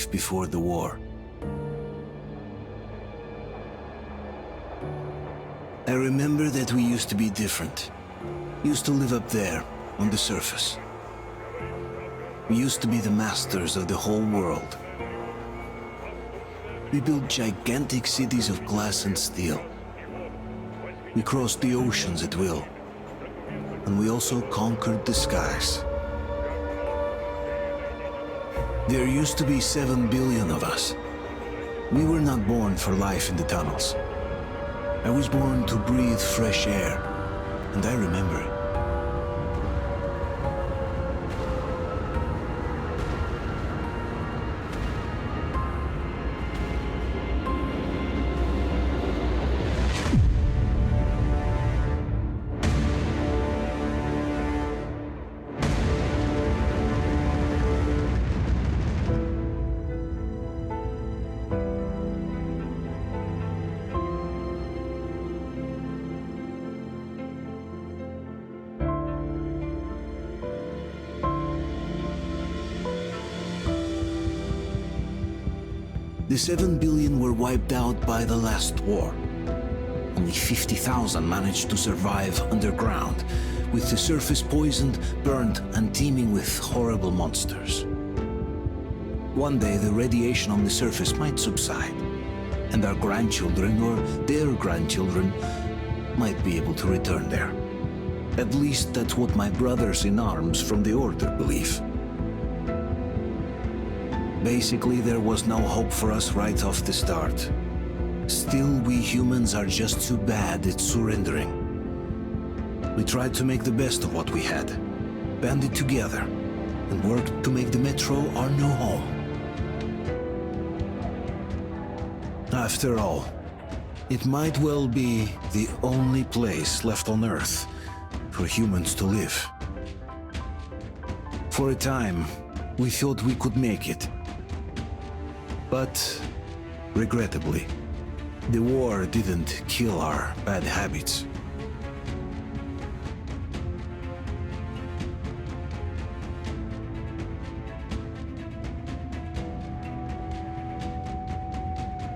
life before the war. I remember that we used to be different. Used to live up there, on the surface. We used to be the masters of the whole world. We built gigantic cities of glass and steel. We crossed the oceans at will. And we also conquered the skies. There used to be 7 billion of us. We were not born for life in the tunnels. I was born to breathe fresh air, and I remember it. The 7 billion were wiped out by the last war. Only 50,000 managed to survive underground, with the surface poisoned, burned, and teeming with horrible monsters. One day the radiation on the surface might subside, and our grandchildren or their grandchildren might be able to return there. At least that's what my brothers in arms from the Order believe. Basically, there was no hope for us right off the start. Still, we humans are just too bad at surrendering. We tried to make the best of what we had, banded together, and worked to make the Metro our new home. After all, it might well be the only place left on Earth for humans to live. For a time, we thought we could make it. But, regrettably, the war didn't kill our bad habits.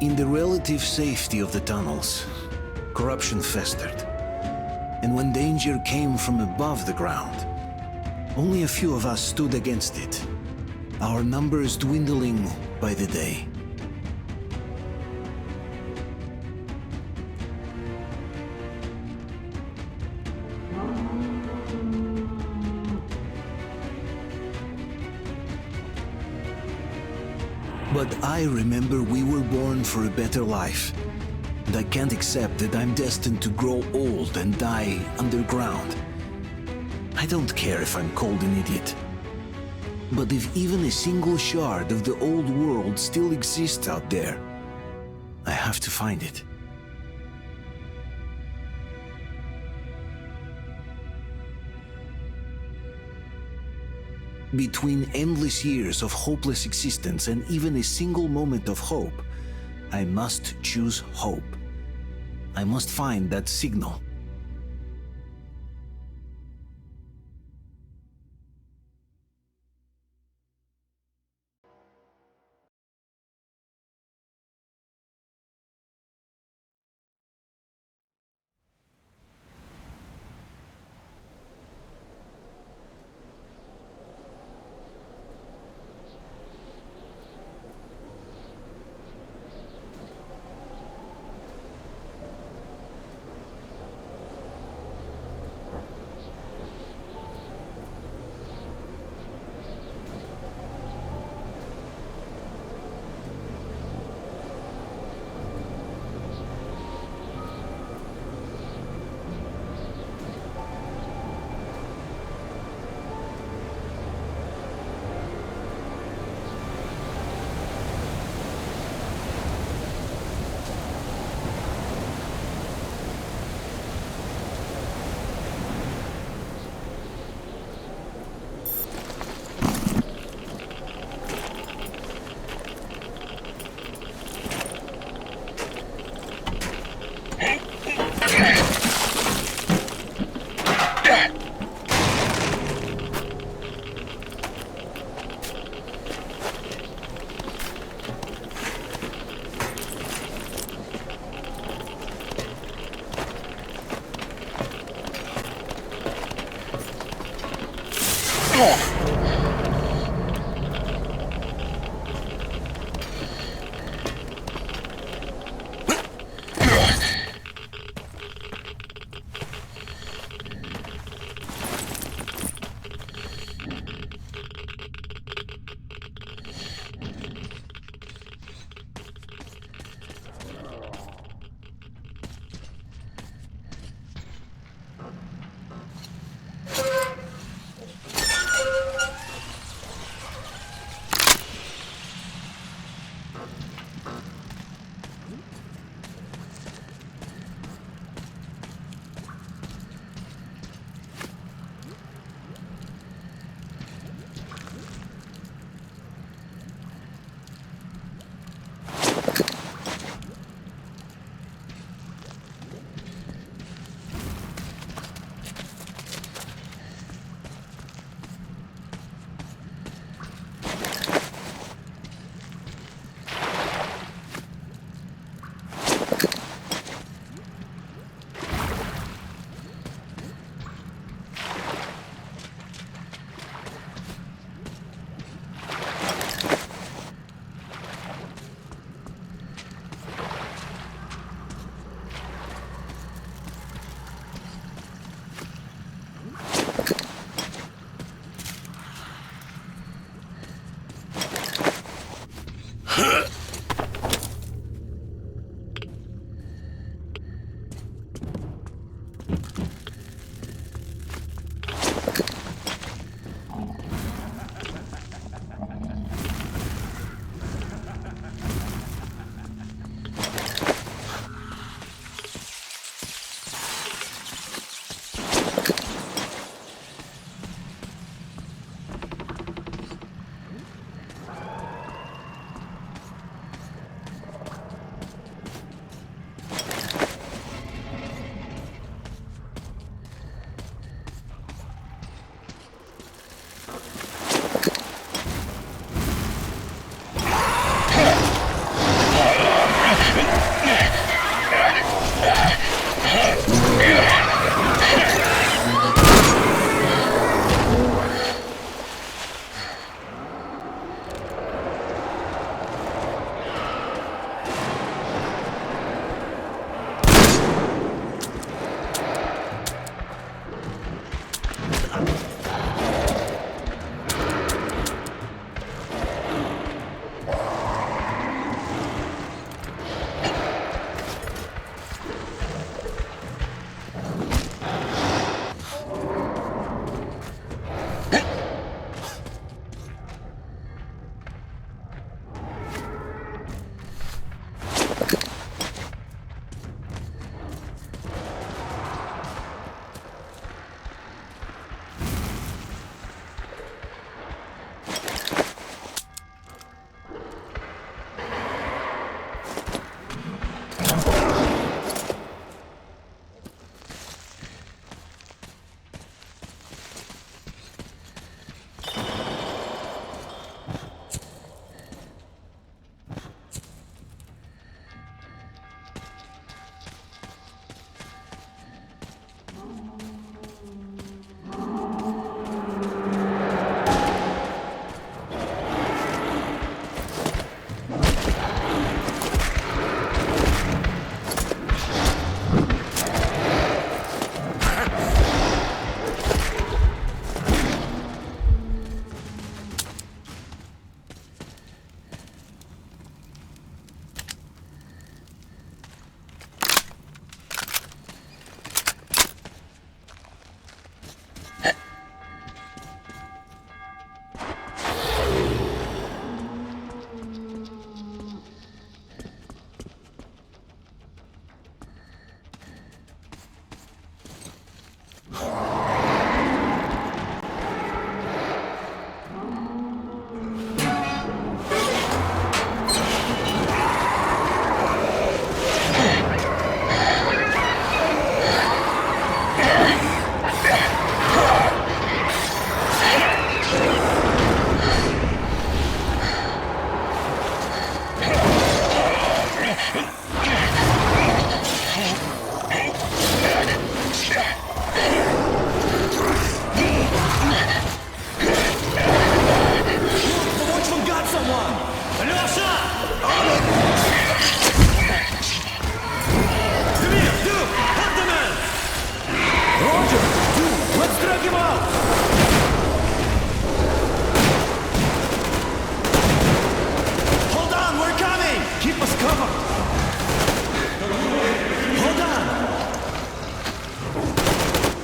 In the relative safety of the tunnels, corruption festered. And when danger came from above the ground, only a few of us stood against it, our numbers dwindling by the day. But I remember we were born for a better life, and I can't accept that I'm destined to grow old and die underground. I don't care if I'm called an idiot. But if even a single shard of the old world still exists out there, I have to find it. Between endless years of hopeless existence and even a single moment of hope, I must choose hope. I must find that signal.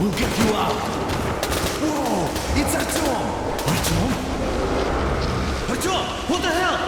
We'll get you out. Whoa! It's Artyom! Artyom? Artyom! What the hell?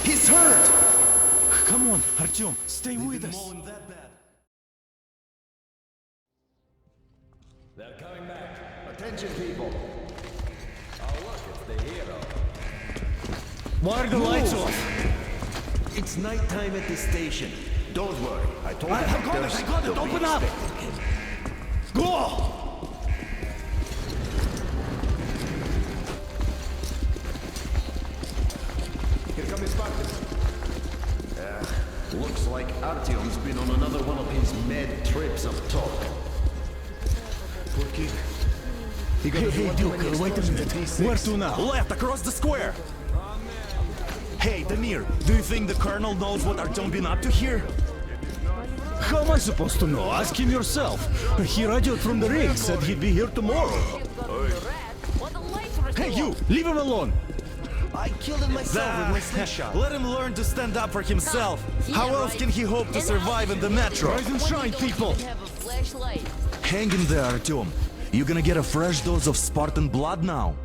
He's hurt! Come on, Artyom, stay with us. They're coming back. Attention, people. Oh, look, it's the hero. Why are the lights off? It's nighttime at the station. Don't worry. I told the I got it, open up! Go! Here come his partners. Looks like Artyom's been on another one of his mad trips up top. Poor kid. Hey, Duke, wait a minute. Where to now? Left, across the square! Hey, Damir, do you think the Colonel knows what Artyom been up to here? How am I supposed to know? Ask him yourself. He radioed from the rig, said he'd be here tomorrow. Hey, you! Leave him alone! I killed him myself with my slingshot. Let him learn to stand up for himself. How else can he hope to survive in the metro? Rise and shine, people! Hang in there, Artyom. You're gonna get a fresh dose of Spartan blood now.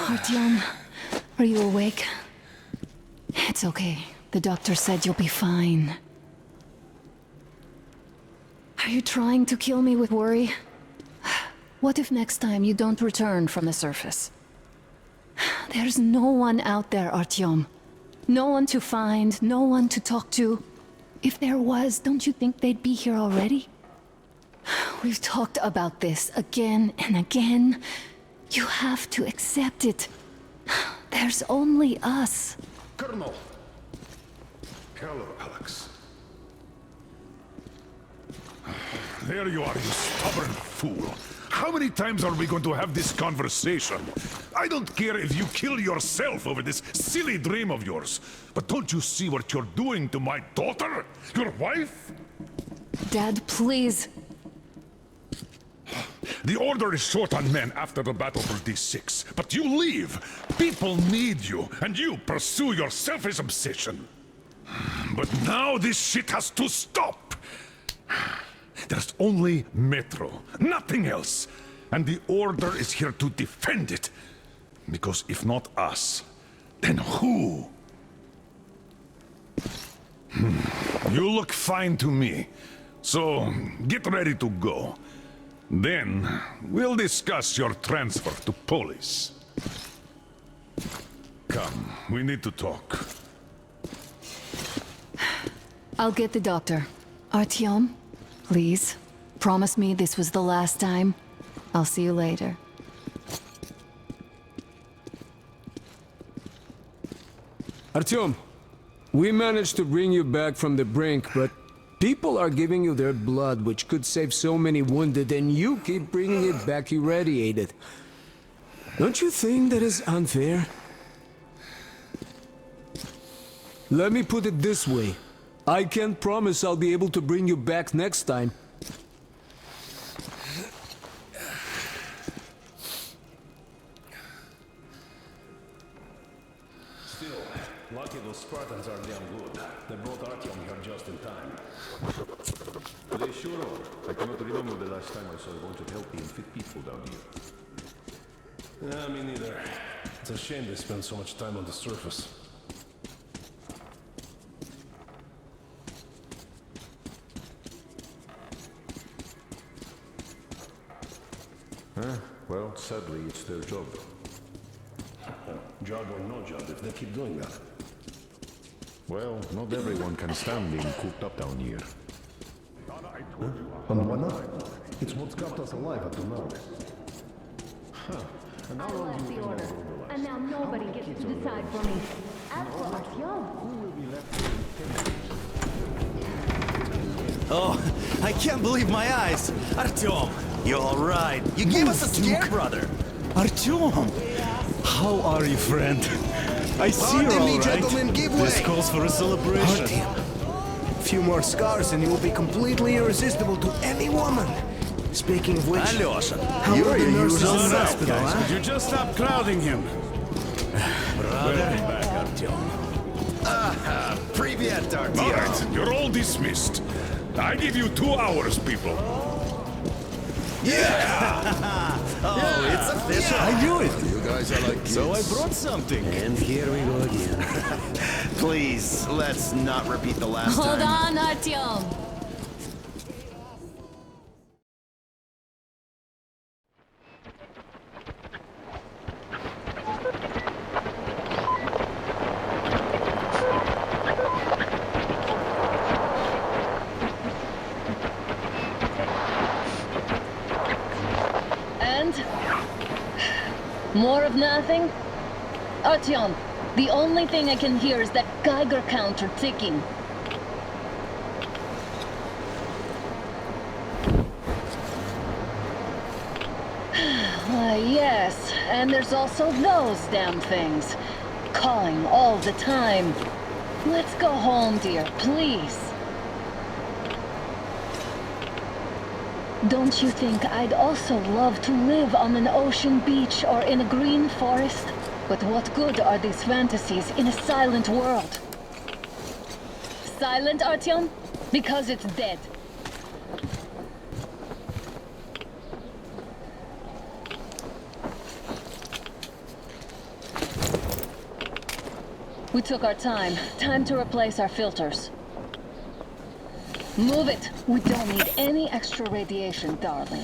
Artyom, are you awake? It's okay. The doctor said you'll be fine. Are you trying to kill me with worry? What if next time you don't return from the surface? There's no one out there, Artyom. No one to find, no one to talk to. If there was, don't you think they'd be here already? We've talked about this again and again. You have to accept it. There's only us. Colonel! Hello, Alex. There you are, you stubborn fool. How many times are we going to have this conversation? I don't care if you kill yourself over this silly dream of yours, but don't you see what you're doing to my daughter? Your wife? Dad, please. The Order is short on men after the battle for D6, but you leave. People need you, and you pursue your selfish obsession. But now this shit has to stop. There's only Metro, nothing else. And the Order is here to defend it. Because if not us, then who? You look fine to me. So, get ready to go. Then, we'll discuss your transfer to Polis. Come, we need to talk. I'll get the doctor. Artyom, please. Promise me this was the last time. I'll see you later. Artyom, we managed to bring you back from the brink, but people are giving you their blood, which could save so many wounded, and you keep bringing it back irradiated. Don't you think that is unfair? Let me put it this way. I can't promise I'll be able to bring you back next time. Still, lucky those Spartans are damn good. They brought Artyom here just in time. They sure are. I cannot remember the last time I saw a bunch of healthy and fit people down here. Yeah, me neither. It's a shame they spend so much time on the surface. Well, sadly, it's their job. Job or no job, if they keep doing that. Well, not everyone can stand being cooped up down here. And why not? It's what's kept us alive up to now. And I left the order, and now nobody gets to decide for me. As for Artyom, Oh, I can't believe my eyes! Artyom, you're alright. You gave us a scare, brother! Artyom! How are you, friend? I see you're all right. This calls for a celebration. Artyom. A few more scars and you will be completely irresistible to any woman. Speaking of which, Alyosha, how you're are the a nurses usual in the suspect. hospital, huh? Could you just stop crowding him? Welcome back, Artyom. Привет, All Artyom. right, you're all dismissed. I give you 2 hours, people. Oh, it's official. I knew it. You guys are like kids. So I brought something. And here we go again. Please, let's not repeat the last Hold time. on, Artyom. And? More of nothing? Artyom, the only thing I can hear is that Geiger counter ticking. Yes, and there's also those damn things. Calling all the time. Let's go home, dear, please. Don't you think I'd also love to live on an ocean beach or in a green forest? But what good are these fantasies in a silent world? Silent, Artyom? Because it's dead. We took our time. Time to replace our filters. Move it! We don't need any extra radiation, darling.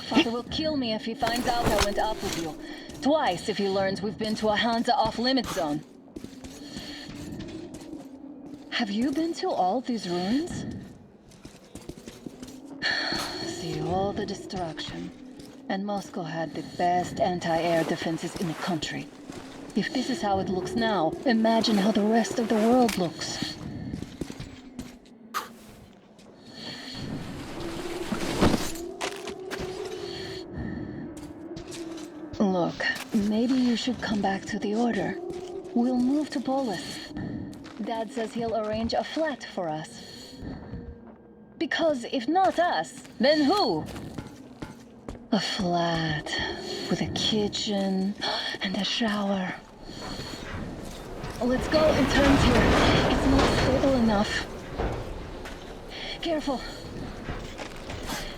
Father will kill me if he finds out I went up with you. Twice if he learns we've been to a Hansa off-limit zone. Have you been to all these ruins? See all the destruction. And Moscow had the best anti-air defenses in the country. If this is how it looks now, imagine how the rest of the world looks. Look, maybe you should come back to the Order. We'll move to Polis. Dad says he'll arrange a flat for us. Because if not us, then who? A flat with a kitchen and a shower. Let's go in turns here. It's not stable enough. Careful.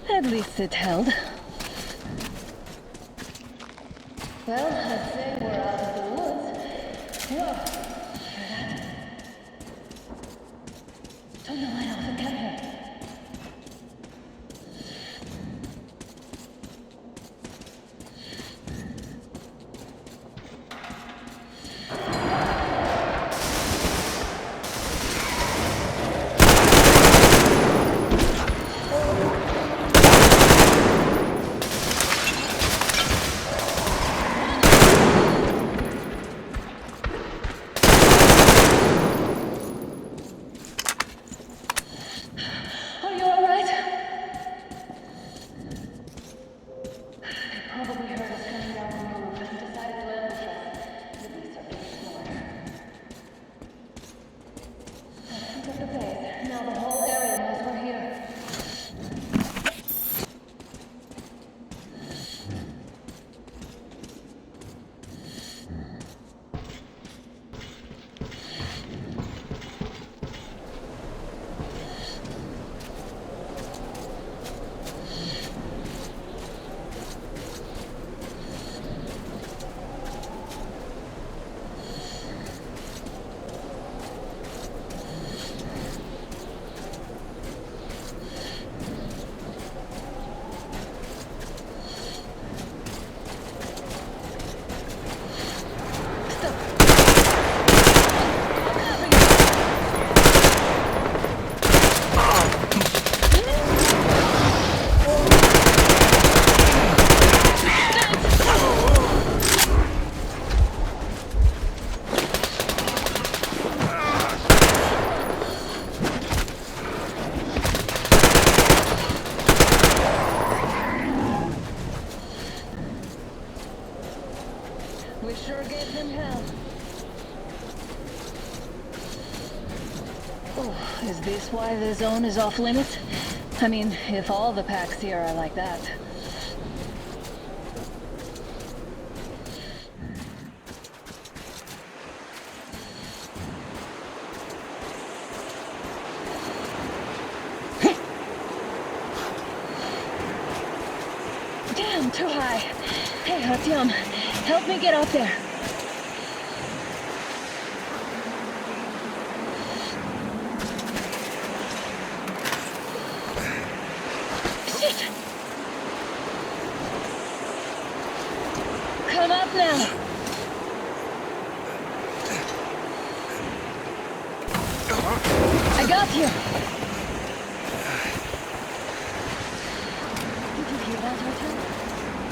At least it held. Well, I'd say we're out of the woods. Whoa. Turn the light off and come here. We sure gave him hell. Oh, is this why the zone is off limits? I mean, if all the packs here are like that. Damn, too high. Hey, Artyom, help me get up there. Shit! Come up now. I got you. Did you hear that, Artyom?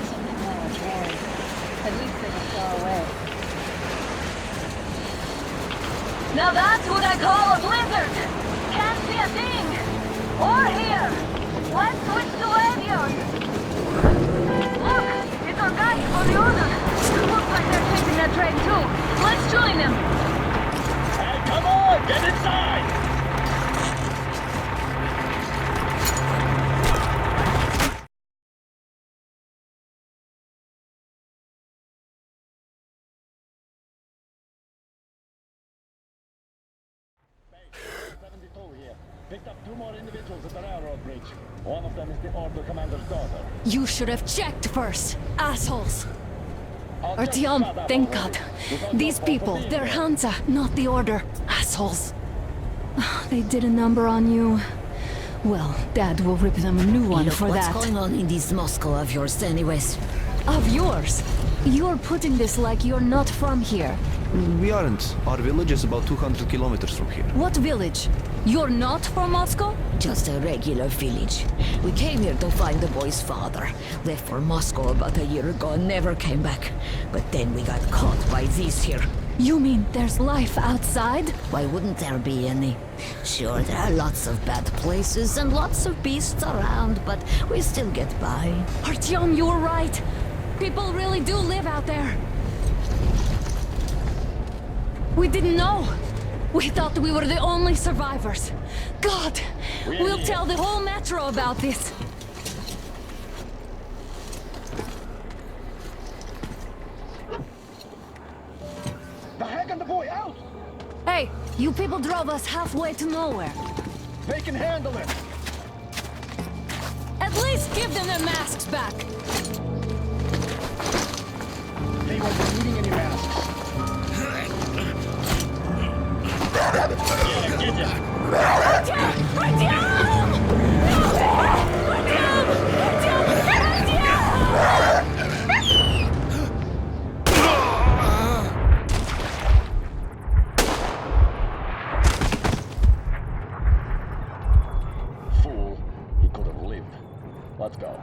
Something loud, roaring. At least they were far away. Now that's what I call a blizzard! Can't see a thing! Or hear! Let's switch to radios! Look! It's our guys for the order! Looks like they're taking that train too! Let's join them! Hey, come on! Get inside! Picked up 2 more individuals at the railroad bridge. One of them is the Order Commander's daughter. You should have checked first, assholes. Artyom, thank God. These people, they're Hansa, not the Order. Assholes. They did a number on you. Well, Dad will rip them a new one for that. What's going on in this Moscow of yours anyways? Of yours? You're putting this like you're not from here. We aren't. Our village is about 200 kilometers from here. What village? You're not from Moscow? Just a regular village. We came here to find the boy's father. Left for Moscow about a year ago and never came back. But then we got caught by these here. You mean there's life outside? Why wouldn't there be any? Sure, there are lots of bad places and lots of beasts around, but we still get by. Artyom, you were right. People really do live out there. We didn't know. We thought we were the only survivors. God, we'll tell the whole metro about this. The heck and the boy out! Hey, you people drove us halfway to nowhere. They can handle it! At least give them their masks back. They won't be needing any masks. Fool, he could have lived. Let's go.